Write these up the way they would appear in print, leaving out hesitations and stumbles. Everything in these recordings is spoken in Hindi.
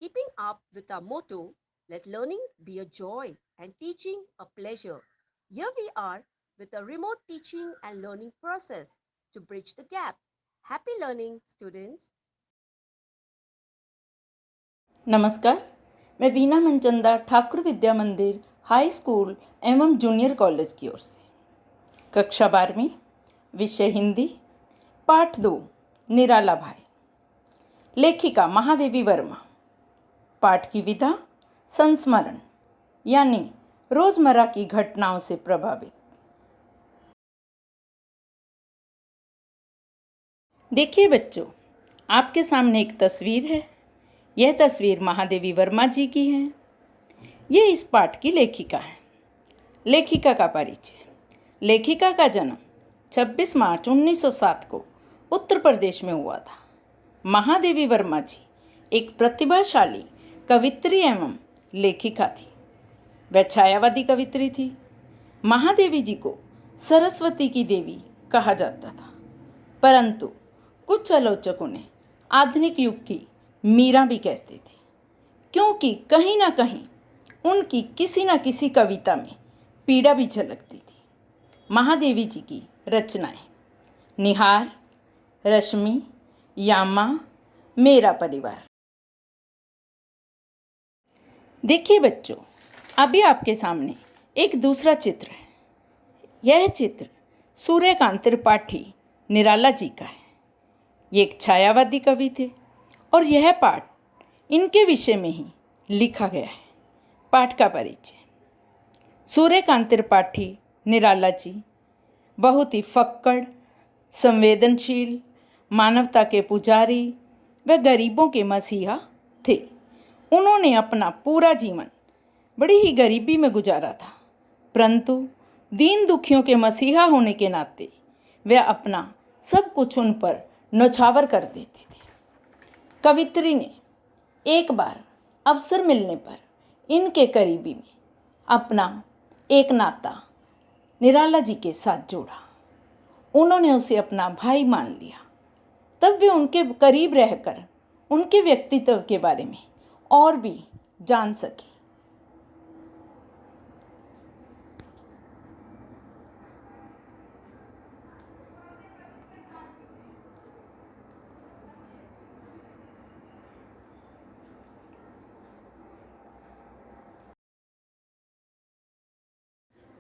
keeping up with our motto, let learning be a joy and teaching a pleasure. Here we are with a remote teaching and learning process to bridge the gap. Happy learning, students. नमस्कार, मैं वीना मनचंदा ठाकुर विद्या मंदिर हाई स्कूल एवं जूनियर कॉलेज की ओर से कक्षा 12वीं विषय हिंदी पाठ 2 निराला भाई लेखिका महादेवी वर्मा पाठ की विधा संस्मरण यानी रोजमर्रा की घटनाओं से प्रभावित। देखिए बच्चों, आपके सामने एक तस्वीर है। यह तस्वीर महादेवी वर्मा जी की है। ये इस पाठ की लेखिका है। लेखिका का परिचय। लेखिका का जन्म 26 मार्च 1907 को उत्तर प्रदेश में हुआ था। महादेवी वर्मा जी एक प्रतिभाशाली कवित्री एवं लेखिका थी। वह छायावादी कवित्री थी। महादेवी जी को सरस्वती की देवी कहा जाता था, परंतु कुछ आलोचकों ने आधुनिक युग की मीरा भी कहते थे, क्योंकि कहीं ना कहीं उनकी किसी न किसी कविता में पीड़ा भी झलकती थी। महादेवी जी की रचनाएं निहार, रश्मि, यामा, मेरा परिवार। देखिए बच्चों, अभी आपके सामने एक दूसरा चित्र है। यह चित्र सूर्यकांत त्रिपाठी निराला जी का है। ये एक छायावादी कवि थे और यह पाठ इनके विषय में ही लिखा गया है। पाठ का परिचय। सूर्यकांत त्रिपाठी निराला जी बहुत ही फक्कड़, संवेदनशील, मानवता के पुजारी व गरीबों के मसीहा थे। उन्होंने अपना पूरा जीवन बड़ी ही गरीबी में गुजारा था, परंतु दीन दुखियों के मसीहा होने के नाते वे अपना सब कुछ उन पर न्यौछावर कर देते थे। कवित्री ने एक बार अवसर मिलने पर इनके करीबी में अपना एक नाता निराला जी के साथ जोड़ा। उन्होंने उसे अपना भाई मान लिया। तब वे उनके करीब रहकर उनके व्यक्तित्व के बारे में और भी जान सके।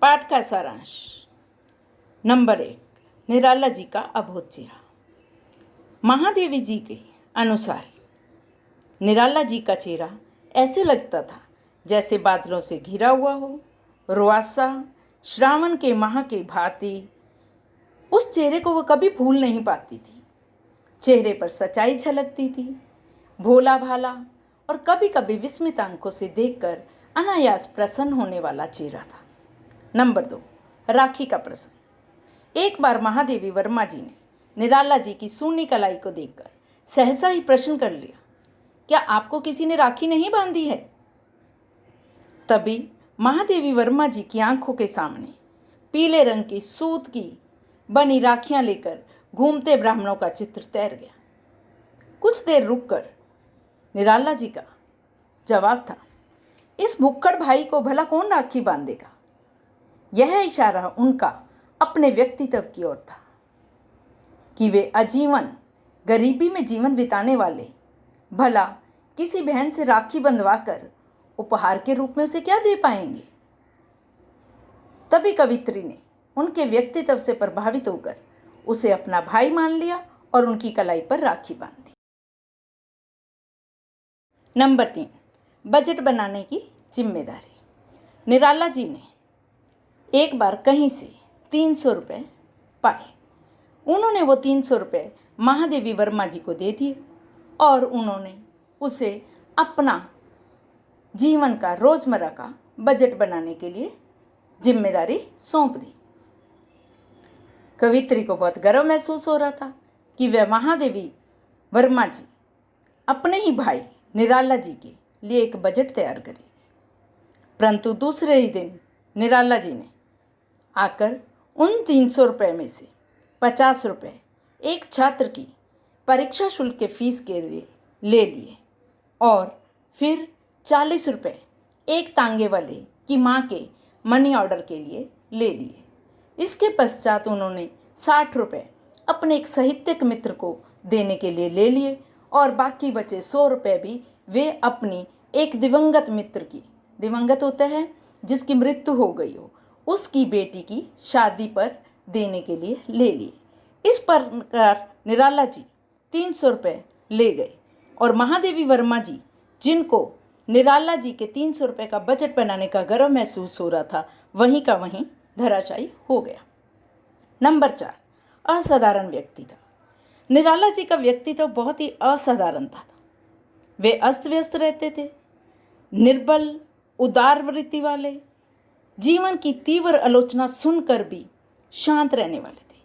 पाठ का सारांश। नंबर 1, निराला जी का अबोध चेहरा। महादेवी जी के अनुसार निराला जी का चेहरा ऐसे लगता था जैसे बादलों से घिरा हुआ हो, रुआसा श्रावण के माह के भांति। उस चेहरे को वह कभी भूल नहीं पाती थी। चेहरे पर सच्चाई झलकती थी, भोला भाला और कभी कभी विस्मित आंखों से देखकर अनायास प्रसन्न होने वाला चेहरा था। नंबर 2, राखी का प्रसंग। एक बार महादेवी वर्मा जी ने निराला जी की सूनी कलाई को देखकर सहसा ही प्रश्न कर लिया, क्या आपको किसी ने राखी नहीं बांधी है? तभी महादेवी वर्मा जी की आंखों के सामने पीले रंग की सूत की बनी राखियां लेकर घूमते ब्राह्मणों का चित्र तैर गया। कुछ देर रुककर निराला जी का जवाब था, इस भुक्कड़ भाई को भला कौन राखी बांधेगा? यह इशारा उनका अपने व्यक्तित्व की ओर था कि वे आजीवन गरीबी में जीवन बिताने वाले भला किसी बहन से राखी बंधवाकर उपहार के रूप में उसे क्या दे पाएंगे। तभी कवित्री ने उनके व्यक्तित्व से प्रभावित होकर उसे अपना भाई मान लिया और उनकी कलाई पर राखी बांधी। नंबर 3, बजट बनाने की जिम्मेदारी। निराला जी ने एक बार कहीं से 300 रुपये पाए। उन्होंने वो 300 रुपये महादेवी वर्मा जी को दे दिए और उन्होंने उसे अपना जीवन का रोज़मर्रा का बजट बनाने के लिए जिम्मेदारी सौंप दी। कवित्री को बहुत गर्व महसूस हो रहा था कि वह महादेवी वर्मा जी अपने ही भाई निराला जी के लिए एक बजट तैयार करेगी। परंतु दूसरे ही दिन निराला जी ने आकर उन 300 रुपये में से 50 रुपये एक छात्र की परीक्षा शुल्क के फीस के लिए ले लिए और फिर 40 रुपये एक तांगे वाले की माँ के मनी ऑर्डर के लिए ले लिए। इसके पश्चात उन्होंने 60 रुपये अपने एक साहित्यिक मित्र को देने के लिए ले लिए और बाकी बचे 100 रुपये भी वे अपनी एक दिवंगत मित्र की, दिवंगत होता है जिसकी मृत्यु हो गई हो, उसकी बेटी की शादी पर देने के लिए ले लिए। इस प्रकार निराला जी 300 रुपये ले गए और महादेवी वर्मा जी, जिनको निराला जी के 300 रुपये का बजट बनाने का गर्व महसूस हो रहा था, वहीं का वहीं धराशायी हो गया। नंबर 4, असाधारण व्यक्तित्व। निराला जी का व्यक्तित्व बहुत ही असाधारण था। वे अस्त व्यस्त रहते थे, निर्बल, उदार वृत्ति वाले, जीवन की तीव्र आलोचना सुनकर भी शांत रहने वाले थे।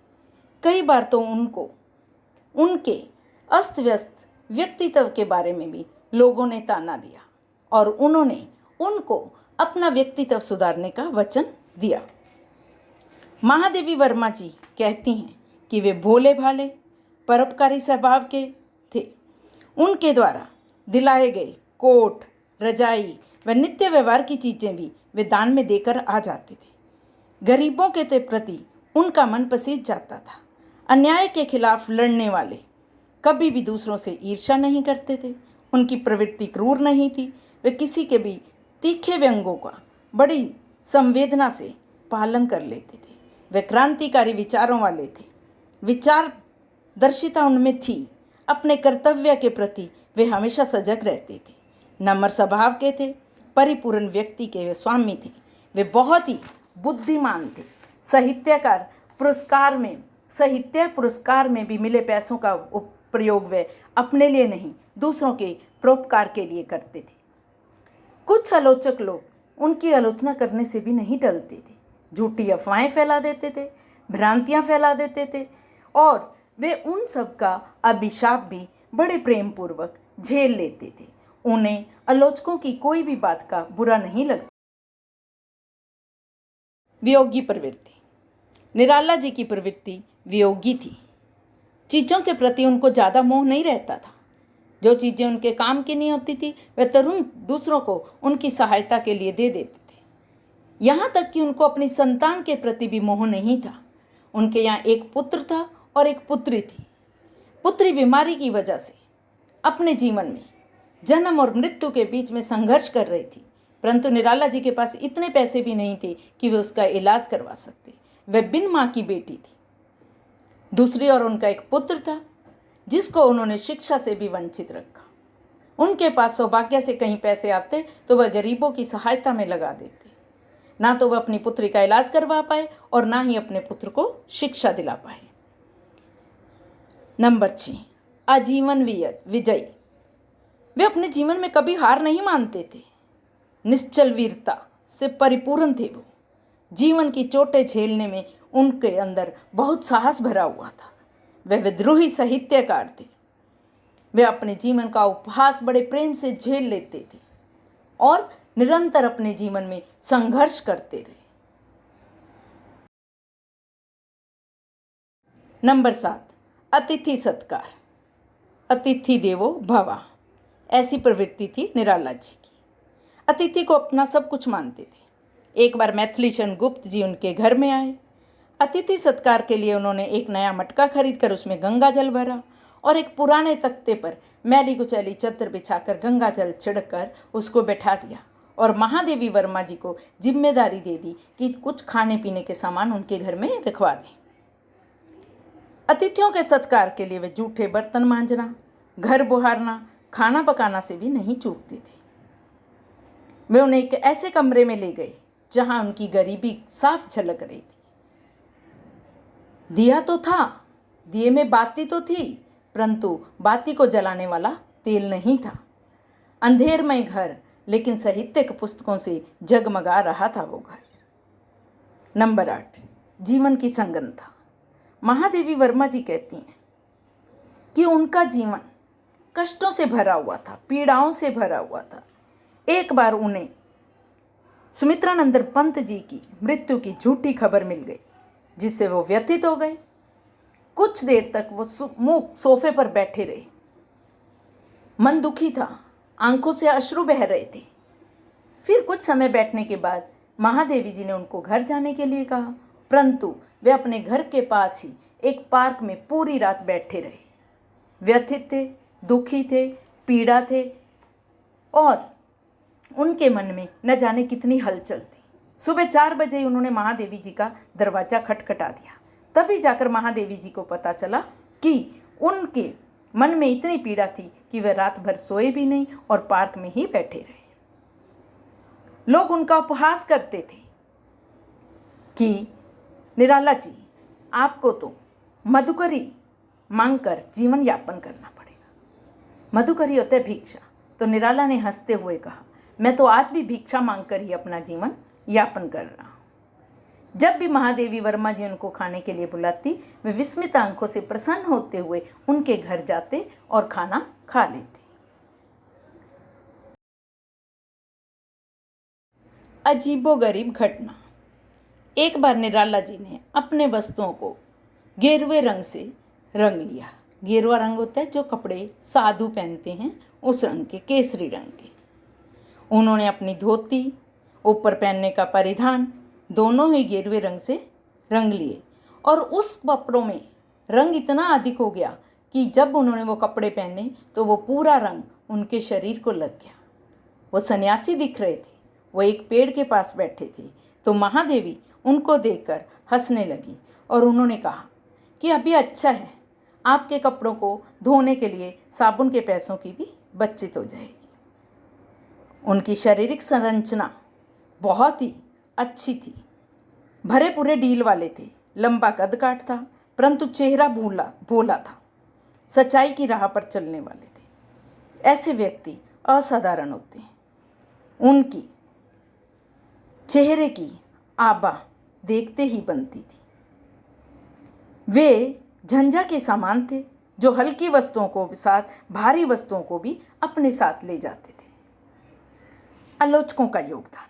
कई बार तो उनको उनके अस्त व्यस्त व्यक्तित्व के बारे में भी लोगों ने ताना दिया और उन्होंने उनको अपना व्यक्तित्व सुधारने का वचन दिया। महादेवी वर्मा जी कहती हैं कि वे भोले भाले, परोपकारी स्वभाव के थे। उनके द्वारा दिलाए गए कोट, रजाई व नित्य व्यवहार की चीज़ें भी वे दान में देकर आ जाते थे। गरीबों के प्रति उनका मन पसीज जाता था। अन्याय के खिलाफ लड़ने वाले, कभी भी दूसरों से ईर्ष्या नहीं करते थे। उनकी प्रवृत्ति क्रूर नहीं थी। वे किसी के भी तीखे व्यंगों का बड़ी संवेदना से पालन कर लेते थे। वे क्रांतिकारी विचारों वाले थे। विचारदर्शिता उनमें थी। अपने कर्तव्य के प्रति वे हमेशा सजग रहते थे। नम्र स्वभाव के थे। परिपूर्ण व्यक्ति के वे स्वामी थे। वे बहुत ही बुद्धिमान थे। साहित्य पुरस्कार में भी मिले पैसों का प्रयोग वे अपने लिए नहीं, दूसरों के परोपकार के लिए करते थे। कुछ आलोचक लोग उनकी आलोचना करने से भी नहीं टलते थे। झूठी अफवाहें फैला देते थे, भ्रांतियां फैला देते थे और वे उन सब का अभिशाप भी बड़े प्रेम पूर्वक झेल लेते थे। उन्हें आलोचकों की कोई भी बात का बुरा नहीं लगता। वियोगी प्रवृत्ति। निराला जी की प्रवृत्ति वियोगी थी। चीज़ों के प्रति उनको ज़्यादा मोह नहीं रहता था। जो चीज़ें उनके काम की नहीं होती थी वे तुरंत दूसरों को उनकी सहायता के लिए दे देते थे। यहाँ तक कि उनको अपनी संतान के प्रति भी मोह नहीं था। उनके यहाँ एक पुत्र था और एक पुत्री थी। पुत्री बीमारी की वजह से अपने जीवन में जन्म और मृत्यु के बीच में संघर्ष कर रही थी, परंतु निराला जी के पास इतने पैसे भी नहीं थे कि वे उसका इलाज करवा सकते। वह बिन माँ की बेटी थी। दूसरी ओर उनका एक पुत्र था जिसको उन्होंने शिक्षा से भी वंचित रखा। उनके पास सौभाग्य से कहीं पैसे आते तो वह गरीबों की सहायता में लगा देते। ना तो वह अपनी पुत्री का इलाज करवा पाए और ना ही अपने पुत्र को शिक्षा दिला पाए। नंबर 6, आजीवन विजयी। वे अपने जीवन में कभी हार नहीं मानते थे। निश्चल वीरता से परिपूर्ण थे वो। जीवन की चोटें झेलने में उनके अंदर बहुत साहस भरा हुआ था। वे विद्रोही साहित्यकार थे। वे अपने जीवन का उपहास बड़े प्रेम से झेल लेते थे और निरंतर अपने जीवन में संघर्ष करते रहे। नंबर 7, अतिथि सत्कार। अतिथि देवो भव, ऐसी प्रवृत्ति थी निराला जी की। अतिथि को अपना सब कुछ मानते थे। एक बार मैथिलीचंद गुप्त जी उनके घर में आए। अतिथि सत्कार के लिए उन्होंने एक नया मटका खरीदकर उसमें गंगा जल भरा और एक पुराने तख्ते पर मैली कुचैली चद्दर बिछाकर गंगा जल छिड़ककर उसको बैठा दिया और महादेवी वर्मा जी को जिम्मेदारी दे दी कि कुछ खाने पीने के सामान उनके घर में रखवा दें। अतिथियों के सत्कार के लिए वे जूठे बर्तन मांजना, घर बुहारना, खाना पकाना से भी नहीं चूकते थे। वे उन्हें एक ऐसे कमरे में ले गए जहां उनकी गरीबी साफ झलक रही थी। दिया तो था, दिए में बाती तो थी, परंतु बाती को जलाने वाला तेल नहीं था। अंधेरमय घर, लेकिन साहित्यिक पुस्तकों से जगमगा रहा था वो घर। नंबर 8, जीवन की संगनता। महादेवी वर्मा जी कहती हैं कि उनका जीवन कष्टों से भरा हुआ था, पीड़ाओं से भरा हुआ था। एक बार उन्हें सुमित्रानंद पंत जी की मृत्यु की झूठी खबर मिल गई, जिससे वो व्यथित हो गए। कुछ देर तक वो मुँह सोफे पर बैठे रहे। मन दुखी था। आंखों से अश्रु बह रहे थे। फिर कुछ समय बैठने के बाद महादेवी जी ने उनको घर जाने के लिए कहा, परंतु वे अपने घर के पास ही एक पार्क में पूरी रात बैठे रहे। व्यथित थे, दुखी थे, पीड़ा थे और उनके मन में न जाने कितनी हलचल थी। सुबह 4 बजे उन्होंने महादेवी जी का दरवाज़ा खटखटा दिया। तभी जाकर महादेवी जी को पता चला कि उनके मन में इतनी पीड़ा थी कि वे रात भर सोए भी नहीं और पार्क में ही बैठे रहे। लोग उनका उपहास करते थे कि निराला जी, आपको तो मधुकरी मांगकर जीवन यापन करना पड़ेगा। मधुकरी होता है भिक्षा। तो निराला ने हंसते हुए कहा, मैं तो आज भी भिक्षा मांगकर ही अपना जीवन यापन कर रहा हूँ। जब भी महादेवी वर्मा जी उनको खाने के लिए बुलाती, वे विस्मित आंखों से प्रसन्न होते हुए उनके घर जाते और खाना खा लेते। अजीबोगरीब घटना। एक बार निराला जी ने अपने वस्त्रों को गेरुए रंग से रंग लिया। गेरुआ रंग होता है जो कपड़े साधु पहनते हैं, उस रंग के, केसरी रंग के। उन्होंने अपनी धोती, ऊपर पहनने का परिधान दोनों ही गेरुए रंग से रंग लिए और उस कपड़ों में रंग इतना अधिक हो गया कि जब उन्होंने वो कपड़े पहने तो वो पूरा रंग उनके शरीर को लग गया। वो सन्यासी दिख रहे थे। वो एक पेड़ के पास बैठे थे तो महादेवी उनको देखकर हंसने लगी और उन्होंने कहा कि अभी अच्छा है, आपके कपड़ों को धोने के लिए साबुन के पैसों की भी बचत हो जाएगी। उनकी शारीरिक संरचना बहुत ही अच्छी थी। भरे पूरे डील वाले थे, लंबा कद काठ था, परंतु चेहरा भोला था, सच्चाई की राह पर चलने वाले थे। ऐसे व्यक्ति असाधारण होते हैं। उनकी चेहरे की आभा देखते ही बनती थी। वे झंझा के समान थे जो हल्की वस्तुओं को साथ भारी वस्तुओं को भी अपने साथ ले जाते थे। आलोचकों का योगदान।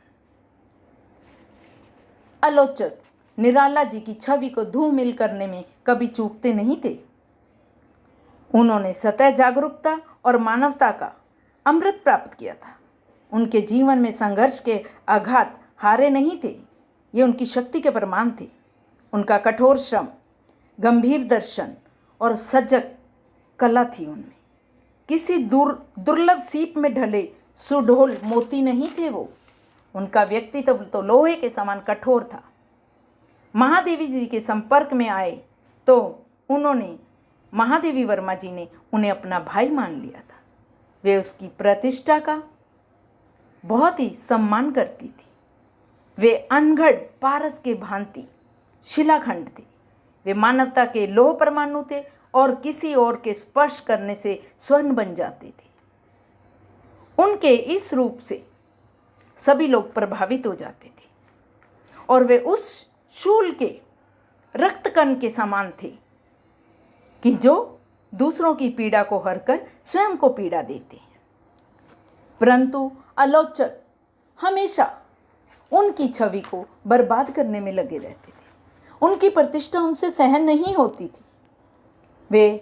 आलोचक निराला जी की छवि को धूमिल करने में कभी चूकते नहीं थे। उन्होंने सतह जागरूकता और मानवता का अमृत प्राप्त किया था। उनके जीवन में संघर्ष के आघात हारे नहीं थे, ये उनकी शक्ति के प्रमाण थे। उनका कठोर श्रम, गंभीर दर्शन और सजग कला थी उनमें। किसी दुर्लभ सीप में ढले सुडौल मोती नहीं थे वो। उनका व्यक्तित्व तो लोहे के समान कठोर था। महादेवी जी के संपर्क में आए तो महादेवी वर्मा जी ने उन्हें अपना भाई मान लिया था। वे उसकी प्रतिष्ठा का बहुत ही सम्मान करती थी। वे अनघड़ पारस के भांति शिलाखंड थे। वे मानवता के लौह परमाणु थे और किसी और के स्पर्श करने से स्वर्ण बन जाते थे। उनके इस रूप से सभी लोग प्रभावित हो जाते थे और वे उस शूल के रक्तकण के समान थे कि जो दूसरों की पीड़ा को हरकर स्वयं को पीड़ा देते हैं। परंतु आलोचक हमेशा उनकी छवि को बर्बाद करने में लगे रहते थे। उनकी प्रतिष्ठा उनसे सहन नहीं होती थी। वे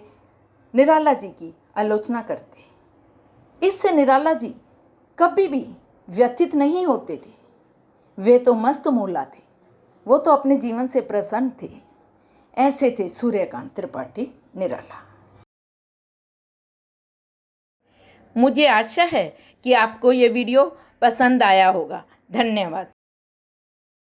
निराला जी की आलोचना करते। इससे निराला जी कभी भी व्यथित नहीं होते थे। वे तो मस्त मौला थे। वो तो अपने जीवन से प्रसन्न थे। ऐसे थे सूर्यकांत त्रिपाठी निराला। मुझे आशा है कि आपको ये वीडियो पसंद आया होगा। धन्यवाद।